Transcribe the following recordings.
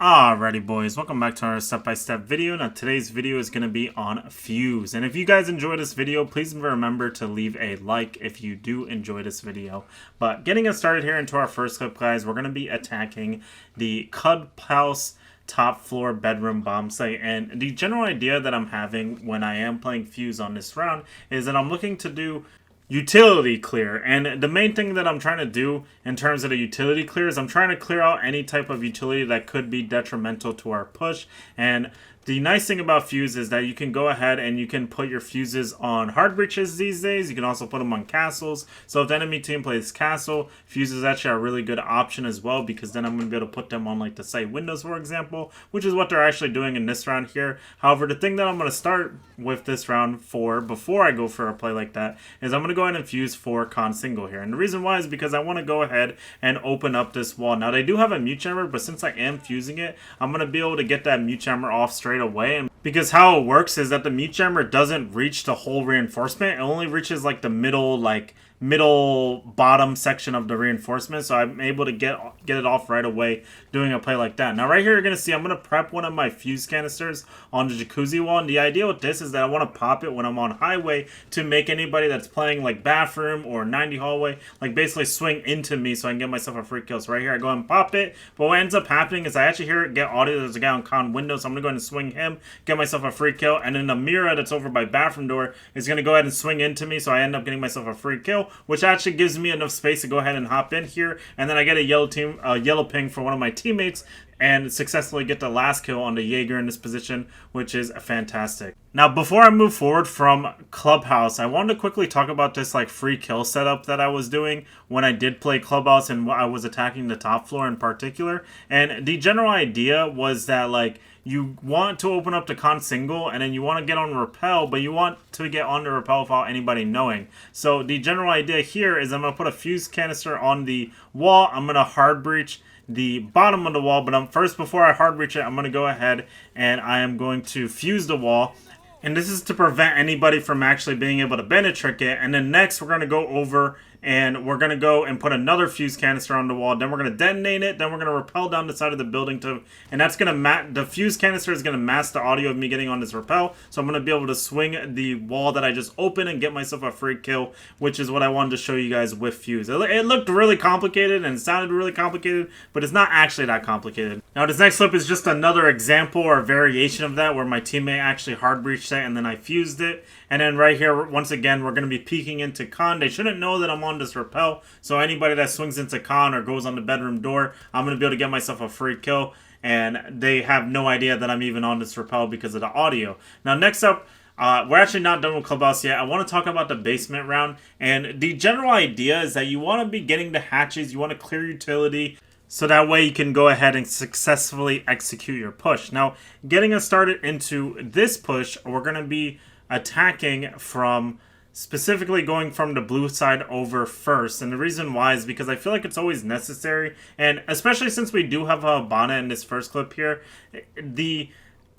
Alrighty boys, welcome back to our step-by-step video. Now today's video is going to be on Fuze. And if you guys enjoy this video, please remember to leave a like if you do enjoy this video. But getting us started here into our first clip, guys, we're going to be attacking the Clubhouse top floor bedroom bomb site. And the general idea that I'm having when I am playing Fuze on this round is that I'm looking to do utility clear, and the main thing that I'm trying to do in terms of the utility clear is I'm trying to clear out any type of utility that could be detrimental to our push. And the nice thing about Fuze is that you can go ahead and you can put your fuses on hard breaches these days. You can also put them on castles. So if the enemy team plays castle, Fuze is actually a really good option as well, because then I'm going to be able to put them on like the site windows, for example, which is what they're actually doing in this round here. However, the thing that I'm going to start with this round for, before I go for a play like that, is I'm going to go ahead and fuse for con single here. And the reason why is because I want to go ahead and open up this wall. Now they do have a mute jammer, but since I am fusing it, I'm going to be able to get that mute jammer off straight away. And because how it works is that the mute jammer doesn't reach the whole reinforcement. It only reaches like the middle bottom section of the reinforcement, so I'm able to get it off right away doing a play like that. Now right here you're going to see I'm going to prep one of my fuse canisters on the jacuzzi wall, and the idea with this is that I want to pop it when I'm on highway to make anybody that's playing like bathroom or 90 hallway like basically swing into me so I can get myself a free kill. So right here I go and pop it, but what ends up happening is I actually hear it get audio. There's a guy on con window, so I'm going to go ahead and swing him, get myself a free kill, and then the mirror that's over by bathroom door is going to go ahead and swing into me, so I end up getting myself a free kill, which actually gives me enough space to go ahead and hop in here, and then I get a yellow ping for one of my teammates and successfully get the last kill on the Jaeger in this position, which is fantastic. Now before I move forward from Clubhouse, I wanted to quickly talk about this like free kill setup that I was doing when I did play Clubhouse and I was attacking the top floor in particular. And the general idea was that like you want to open up the con single and then you want to get on repel, but you want to get on the repel without anybody knowing. So the general idea here is I'm going to put a fuse canister on the wall. I'm going to hard breach the bottom of the wall, but before I hard breach it, I'm going to go ahead and I am going to fuse the wall. And this is to prevent anybody from actually being able to bandit trick it. And then next we're going to go over and we're going to go and put another fuse canister on the wall. Then we're going to detonate it. Then we're going to rappel down the side of the building and that's going to the fuse canister is going to mask the audio of me getting on this rappel. So I'm going to be able to swing the wall that I just opened and get myself a free kill, which is what I wanted to show you guys with Fuze. It looked really complicated and sounded really complicated, but it's not actually that complicated. Now this next clip is just another example or variation of that where my teammate actually hard breached it and then I fused it. And then right here, once again, we're going to be peeking into con. They shouldn't know that I'm on this rappel. So anybody that swings into con or goes on the bedroom door, I'm going to be able to get myself a free kill. And they have no idea that I'm even on this rappel because of the audio. Now next up, we're actually not done with Clubhouse yet. I want to talk about the basement round. And the general idea is that you want to be getting the hatches. You want to clear utility, so that way you can go ahead and successfully execute your push. Now, getting us started into this push, we're going to be attacking from, specifically going from the blue side over first. And the reason why is because I feel like it's always necessary. And especially since we do have a Habana in this first clip here, the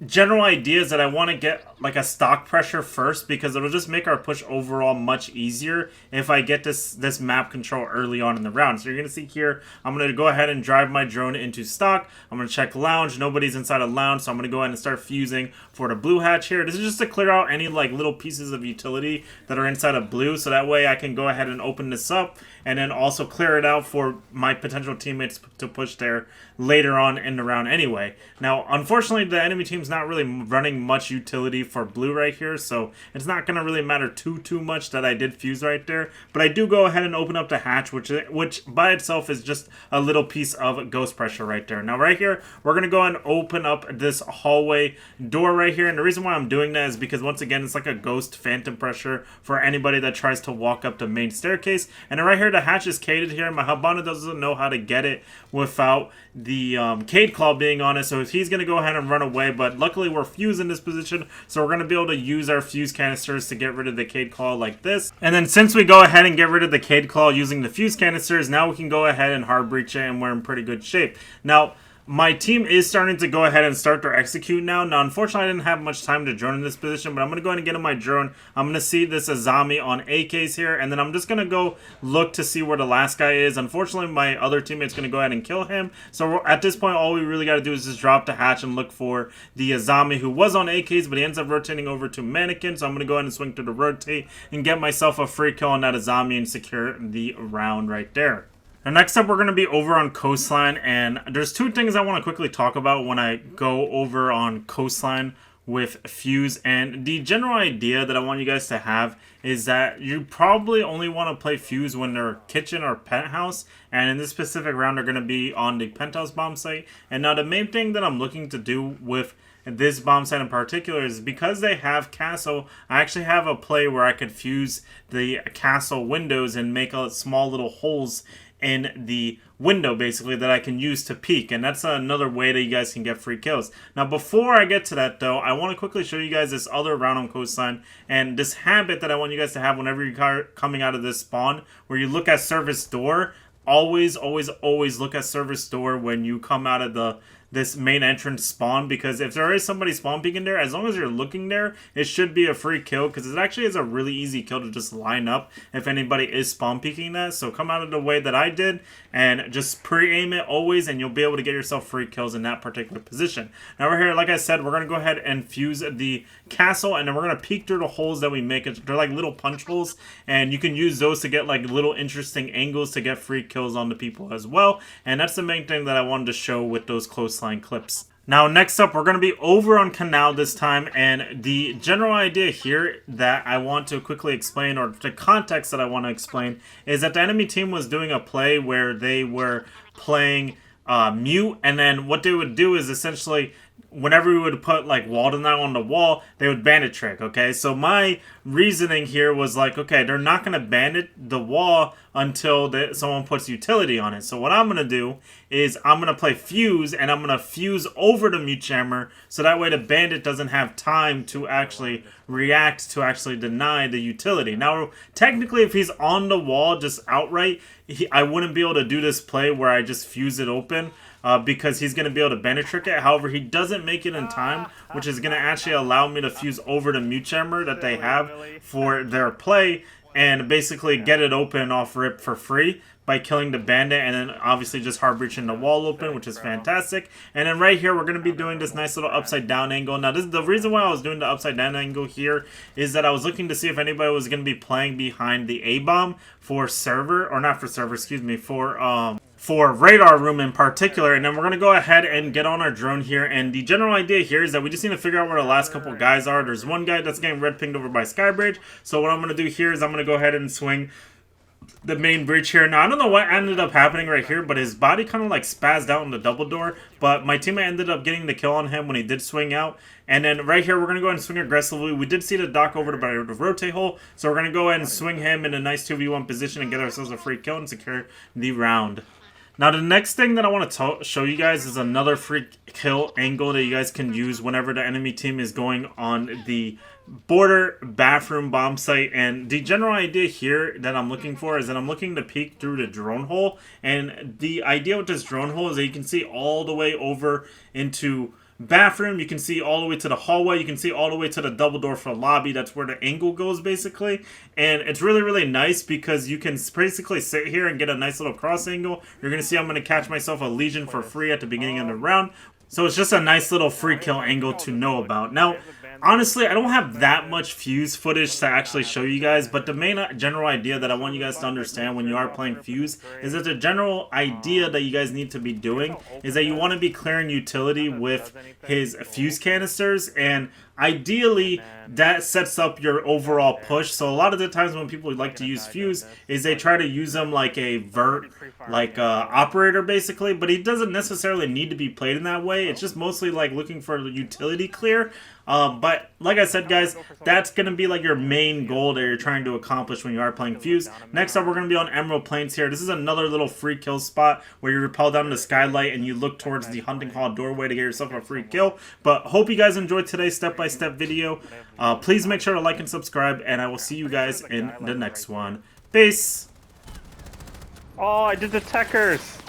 general idea is that I want to get like a stock pressure first, because it'll just make our push overall much easier if I get this map control early on in the round. So you're going to see here, I'm going to go ahead and drive my drone into stock. I'm going to check lounge. Nobody's inside of lounge, so I'm going to go ahead and start fusing for the blue hatch here. This is just to clear out any like little pieces of utility that are inside of blue, so that way I can go ahead and open this up and then also clear it out for my potential teammates to push there later on in the round anyway. Now, unfortunately, the enemy team's not really running much utility for blue right here, so it's not going to really matter too much that I did fuse right there. But I do go ahead and open up the hatch, which by itself is just a little piece of ghost pressure right there. Now, right here, we're going to go and open up this hallway door right here, and the reason why I'm doing that is because, once again, it's like a ghost phantom pressure for anybody that tries to walk up the main staircase. And then right here, the hatch is cated here. My Habana doesn't know how to get it without the Cade Claw being on it, so he's going to go ahead and run away, but luckily we're fused in this position, so we're going to be able to use our fuse canisters to get rid of the Cade Claw like this. And then since we go ahead and get rid of the Cade Claw using the fuse canisters, now we can go ahead and hard breach it and we're in pretty good shape. Now, my team is starting to go ahead and start their execute now. Now, unfortunately, I didn't have much time to drone in this position, but I'm going to go ahead and get in my drone. I'm going to see this Azami on AKs here, and then I'm just going to go look to see where the last guy is. Unfortunately, my other teammate's going to go ahead and kill him. So at this point, all we really got to do is just drop the hatch and look for the Azami who was on AKs, but he ends up rotating over to Mannequin. So I'm going to go ahead and swing through the rotate and get myself a free kill on that Azami and secure the round right there. Now, next up, we're going to be over on Coastline, and there's two things I want to quickly talk about when I go over on Coastline with Fuze. And the general idea that I want you guys to have is that you probably only want to play Fuze when they're kitchen or penthouse, and in this specific round, they're going to be on the penthouse bomb site. And now the main thing that I'm looking to do with this bomb site in particular is because they have castle, I actually have a play where I could fuse the castle windows and make a small little holes in the window basically that I can use to peek, and that's another way that you guys can get free kills. Now, before I get to that though, I want to quickly show you guys this other round on Coastline and this habit that I want you guys to have whenever you're coming out of this spawn, where you look at service door. Always look at service door when you come out of this main entrance spawn, because if there is somebody spawn peeking there, as long as you're looking there, it should be a free kill, because it actually is a really easy kill to just line up if anybody is spawn peeking that. So come out of the way that I did and just pre-aim it always, and you'll be able to get yourself free kills in that particular position. Now we're here, like I said, we're going to go ahead and fuse the castle, and then we're going to peek through the holes that we make. They're like little punch holes, and you can use those to get like little interesting angles to get free kills on the people as well. And that's the main thing that I wanted to show with those Coastline clips. Now, next up, we're going to be over on Kanal this time, and the general idea here that I want to quickly explain, or the context that I want to explain, is that the enemy team was doing a play where they were playing mute, and then what they would do is essentially, whenever we would put like Walden out on the wall, they would bandit trick, okay? So my reasoning here was like, okay, they're not going to bandit the wall until someone puts utility on it. So what I'm going to do is I'm going to play Fuze, and I'm going to fuse over the mute jammer, so that way the bandit doesn't have time to actually react to actually deny the utility. Now, technically, if he's on the wall just outright, I wouldn't be able to do this play where I just fuse it open. Because he's going to be able to bandit trick it. However, he doesn't make it in time, which is going to actually allow me to fuse over the mute jammer that they have for their play and basically get it open off rip for free by killing the bandit, and then obviously just hard breaching the wall open, which is fantastic. And then right here, we're going to be doing this nice little upside down angle. Now, this is the reason why I was doing the upside down angle here, is that I was looking to see if anybody was going to be playing behind the A-bomb for server, or not for server, excuse me, for radar room in particular. And then we're going to go ahead and get on our drone here, and the general idea here is that we just need to figure out where the last couple guys are. There's one guy that's getting red pinged over by Skybridge, so what I'm going to do here is I'm going to go ahead and swing the main bridge here. Now, I don't know what ended up happening right here, but his body kind of like spazzed out in the double door, but my teammate ended up getting the kill on him when he did swing out. And then right here, we're going to go ahead and swing aggressively. We did see the dock over by the rotate hole, so we're going to go ahead and swing him in a nice 2v1 position and get ourselves a free kill and secure the round. Now, the next thing that I want to show you guys is another free kill angle that you guys can use whenever the enemy team is going on the border bathroom bomb site. And the general idea here that I'm looking for is that I'm looking to peek through the drone hole. And the idea with this drone hole is that you can see all the way over into bathroom, you can see all the way to the hallway, you can see all the way to the double door for the lobby. That's where the angle goes basically, and it's really nice because you can basically sit here and get a nice little cross angle. You're gonna see I'm gonna catch myself a Legion for free at the beginning of the round, so it's just a nice little free kill angle to know about. Now, honestly, I don't have that much Fuze footage to actually show you guys, but the main general idea that I want you guys to understand when you are playing Fuze is that the general idea that you guys need to be doing is that you want to be clearing utility with his Fuze canisters, and ideally that sets up your overall push. So a lot of the times when people like to use Fuze is they try to use them like a vert, like operator basically, but he doesn't necessarily need to be played in that way. It's just mostly like looking for the utility clear. But like I said, guys, that's going to be like your main goal that you're trying to accomplish when you are playing Fuze. Next up, we're going to be on Emerald Plains here. This is another little free kill spot where you rappel down the skylight and you look towards the hunting hall doorway to get yourself a free kill. But hope you guys enjoyed today's step-by-step video. Please make sure to like and subscribe, and I will see you guys in the next one. Peace! Oh, I did the techers!